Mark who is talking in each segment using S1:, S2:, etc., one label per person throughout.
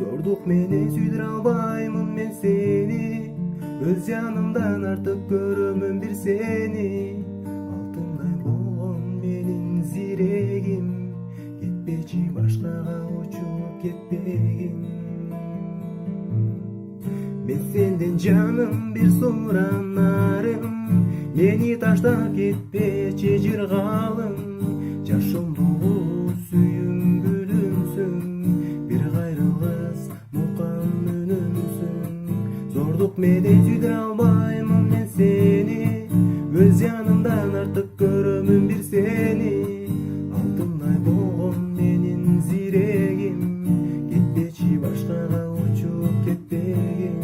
S1: Зордук менен сүйдүрө албаймын мен сени, өз жанымдан артык көрөмүн бир сени. Алтындай болгон менин зирегим, кетпечи башкага учуп кетпегин. Мен сенден жаным бир суранарым, мени таштап кетпечи жыргалым. Жашомдогу сүйүнгүлүмсүң, бир кайрылгыс мукам үнүмсүң. Зордук менен сүйдүрө албаймын мен сени, өз жанымдан артык көрөмүн бир сени. Алтындай болгон менин зирегим, кетпечи башкага учуп кетпегин.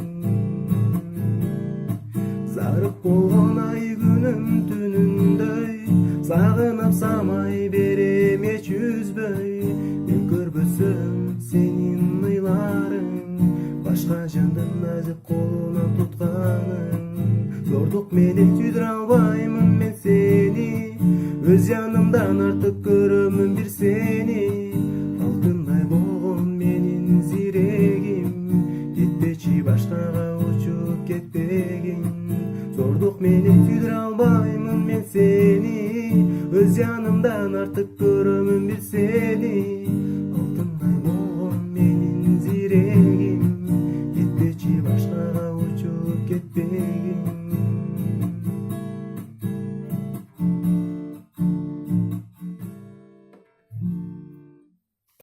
S1: Зарып болгон ай күнүм түнүндөй, сагынып самай берем эч үзбөй. Мен көрбөсөм сенин ыйларың, башка жандын назик колунан тутканың. Зордук менен сүйдүрө албаймын мен сени, өз жанымдан артык көрөмүн бир сени. Алтындай болгон менин зирегим, кетпечи башкага учуп кетпегин. Зордук менен сүйдүрө албаймын мен сени, өз жанымдан артык көрөмүн бир сени.